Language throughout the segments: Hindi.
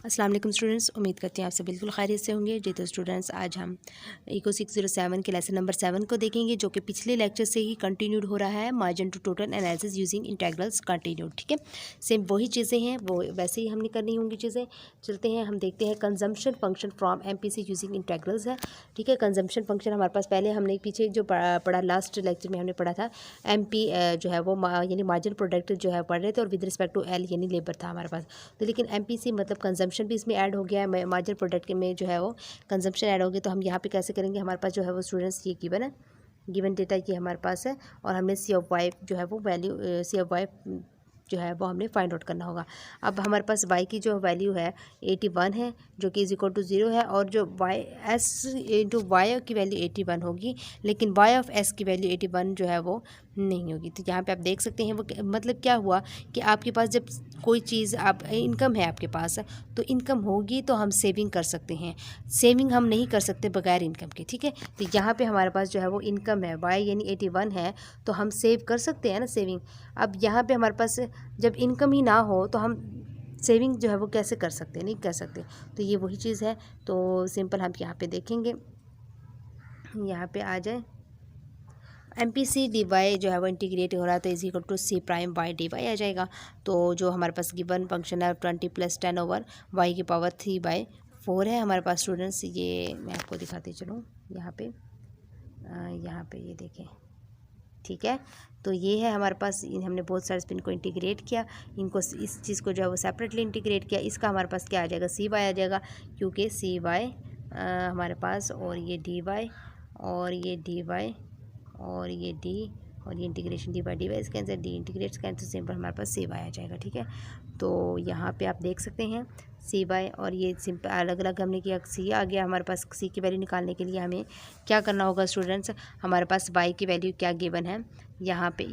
अस्सलाम वालेकुम स्टूडेंट्स, उम्मीद करते हैं आप सब बिल्कुल खैरियत से होंगे। जी तो स्टूडेंट्स, आज हम इको 607 के लेसन नंबर 7 को देखेंगे, जो कि पिछले लेक्चर से ही कंटिन्यूड हो रहा है। Margin to total analysis using integrals continued. ठीक है, सेम वही चीज़ें हैं, वो वैसे ही हमने करनी होंगी चीज़ें। चलते हैं, हम देखते हैं consumption function from MPC using integrals है। ठीक है, कंजम्पशन फंक्शन हमारे पास पहले हमने पीछे जो पढ़ा लास्ट लेक्चर में हमने पढ़ा था, MP जो है वो यानी मार्जिन प्रोडक्ट जो है पढ़ रहे थे, और विद रिस्पेक्ट टू L यानी लेबर था हमारे पास। तो लेकिन MPC मतलब कंजम्पशन भी इसमें ऐड हो गया है, मार्जिन प्रोडक्ट में जो है वो कंजम्पशन ऐड हो गया। तो हम यहाँ पे कैसे करेंगे, हमारे पास जो है वो स्टूडेंट्स ये गिवन है, गिवन डेटा ये हमारे पास है, और हमें C(y) जो है वो वैल्यू C(y) जो है वो हमने फाइंड आउट करना होगा। अब हमारे पास y की जो वैल्यू है 81 है, जो कि = 0 है, और जो s इंटू वाई की वैल्यू 81 होगी, लेकिन y ऑफ s की वैल्यू 81 जो है वो नहीं होगी। तो यहाँ पे आप देख सकते हैं वो मतलब क्या हुआ कि आपके पास जब कोई चीज़ आप इनकम है आपके पास, तो इनकम होगी तो हम सेविंग कर सकते हैं, सेविंग हम नहीं कर सकते बगैर इनकम के। ठीक है, तो यहाँ पे हमारे पास जो है वो इनकम है, y यानी 81 है, तो हम सेव कर सकते हैं ना, सेविंग। अब यहाँ पे हमारे पास जब इनकम ही ना हो तो हम सेविंग जो है वो कैसे कर सकते हैं, नहीं कर सकते। तो ये वही चीज़ है। तो सिंपल हम यहाँ पे देखेंगे, यहाँ पे आ जाए MPC dy जो है वो इंटीग्रेट हो रहा है, तो = C'(y) आ जाएगा। तो जो हमारे पास गिवन फंक्शन है 20 + 10/y⁴ है हमारे पास स्टूडेंट्स। ये मैं आपको दिखाती चलूँ, यहाँ पे ये देखें। ठीक है, तो ये है हमारे पास, हमने बहुत सारे स्पिन को इंटीग्रेट किया, इनको इस चीज़ को जो है वो सेपरेटली इंटीग्रेट किया। इसका हमारे पास क्या आ जाएगा, Cy आ जाएगा, क्योंकि Cy हमारे पास, और ये dy, और ये dy, और ये d, और ये इंटीग्रेशन dy इसके आंसर d इंटीग्रेट्स का आंसर सिंपल हमारे पास Cy आ जाएगा। ठीक है, तो यहाँ पे आप देख सकते हैं Cy, और ये सिंपल अलग अलग हमने किया, C आ गया हमारे पास। C की वैल्यू निकालने के लिए हमें क्या करना होगा स्टूडेंट्स, हमारे पास y की वैल्यू क्या गिवन है, यहाँ पे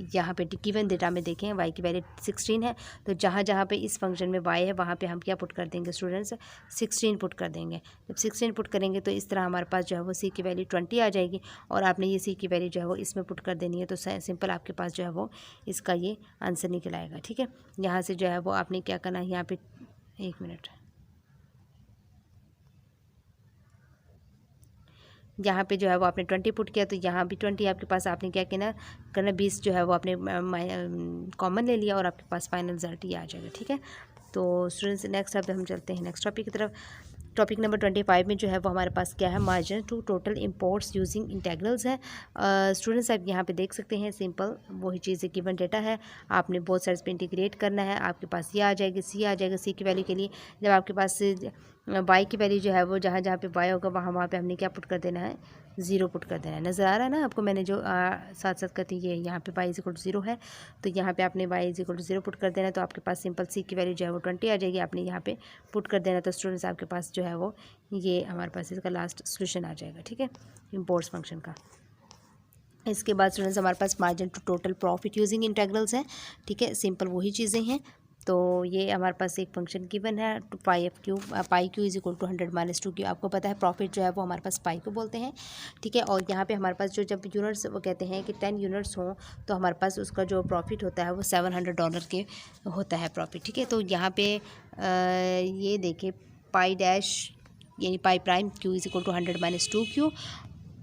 गिवन डेटा में देखें y की वैल्यू 16 है। तो जहाँ जहाँ पे इस फंक्शन में y है, वहाँ पे हम क्या पुट कर देंगे स्टूडेंट्स, 16 पुट कर देंगे। जब 16 पुट करेंगे तो इस तरह हमारे पास जो है वो C की वैल्यू 20 आ जाएगी, और आपने ये C की वैल्यू जो है वो इसमें पुट कर देनी है। तो सिंपल आपके पास जो है वो इसका ये आंसर निकल आएगा। ठीक है, यहाँ से जो है वो आपने क्या करना है, यहाँ पे 1 मिनट, यहाँ पे जो है वो आपने 20 पुट किया, तो यहाँ भी 20 आपके पास, आपने क्या करना 20 जो है वो आपने कॉमन ले लिया, और आपके पास फाइनल रिजल्ट ये आ जाएगा। ठीक है, तो स्टूडेंट्स नेक्स्ट अब हम चलते हैं नेक्स्ट टॉपिक की तरफ। टॉपिक नंबर 25 में जो है वो हमारे पास क्या है, margin to total imports using integrals है। स्टूडेंट्स आप यहाँ पे देख सकते हैं, सिंपल वही चीज़ है, गिवन डेटा है, आपने बहुत सारे पे इंटीग्रेट करना है। आपके पास ये आ जाएगी, C आ जाएगा। C की वैल्यू के लिए जब आपके पास y की वैल्यू जो है वो जहाँ जहाँ पे y होगा वहाँ पे हमने क्या पुट कर देना है, 0 पुट कर देना है। नज़र आ रहा है ना आपको, मैंने जो साथ साथ करती ये यहाँ पे y = 0 है, तो यहाँ पे आपने y = 0 पुट कर देना है। तो आपके पास सिंपल C की वैल्यू जो है वो 20 आ जाएगी, आपने यहाँ पे पुट कर देना। तो स्टूडेंट्स आपके पास जो है वो ये हमारे पास इसका लास्ट सोल्यूशन आ जाएगा। ठीक है, इंपोर्ट्स फंक्शन का। इसके बाद स्टूडेंट्स हमारे पास margin to total profit using integrals हैं। ठीक है, सिंपल वही चीज़ें हैं। तो ये हमारे पास एक फंक्शन गिवन है, पाई क्यू = 100 - 2q। आपको पता है प्रॉफिट जो है वो हमारे पास पाई को बोलते हैं। ठीक है, और यहाँ पे हमारे पास जो जब यूनिट्स वो कहते हैं कि 10 यूनिट्स हों, तो हमारे पास उसका जो प्रॉफिट होता है वो $700 के होता है प्रॉफिट। ठीक है, तो यहाँ पे ये देखिए पाई डैश यानी पाई प्राइम q = 100 - 2q।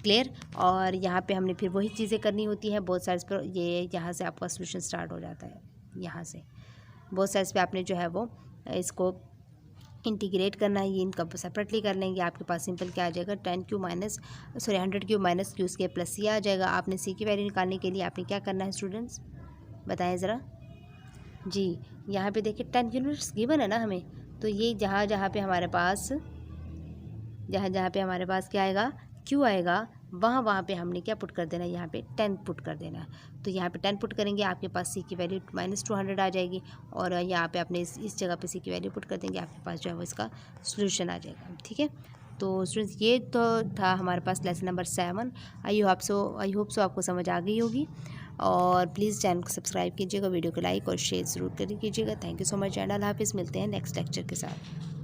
क्लियर, और यहाँ पे हमने फिर वही चीज़ें करनी होती हैं बहुत सारे पर। ये यहाँ से आपका सोल्यूशन स्टार्ट हो जाता है, यहाँ से बहुत साइज पे आपने जो है वो इसको इंटीग्रेट करना है। ये इनका सेपरेटली कर लेंगे, आपके पास सिंपल क्या आ जाएगा, 100q - q square plus C आ जाएगा। आपने C की वैल्यू निकालने के लिए आपने क्या करना है स्टूडेंट्स, बताएं ज़रा जी। यहाँ पे देखिए 10 यूनिट्स गिवन है ना हमें, तो ये जहाँ जहाँ पे हमारे पास क्या आएगा, Q आएगा, वहाँ पे हमने क्या पुट कर देना है, यहाँ पे 10 पुट कर देना है। तो यहाँ पे 10 पुट करेंगे, आपके पास C की वैल्यू -200 आ जाएगी, और यहाँ पे आपने इस जगह पे C की वैल्यू पुट कर देंगे, आपके पास जो है वो इसका सोल्यूशन आ जाएगा। ठीक है, तो स्टूडेंट्स ये तो था हमारे पास lesson number 7। I hope so आपको समझ आ गई होगी, और प्लीज़ चैनल को सब्सक्राइब कीजिएगा, वीडियो को लाइक और शेयर ज़रूर कीजिएगा। Thank you so much and अल्लाह हाफिज़। मिलते हैं नेक्स्ट लेक्चर के साथ।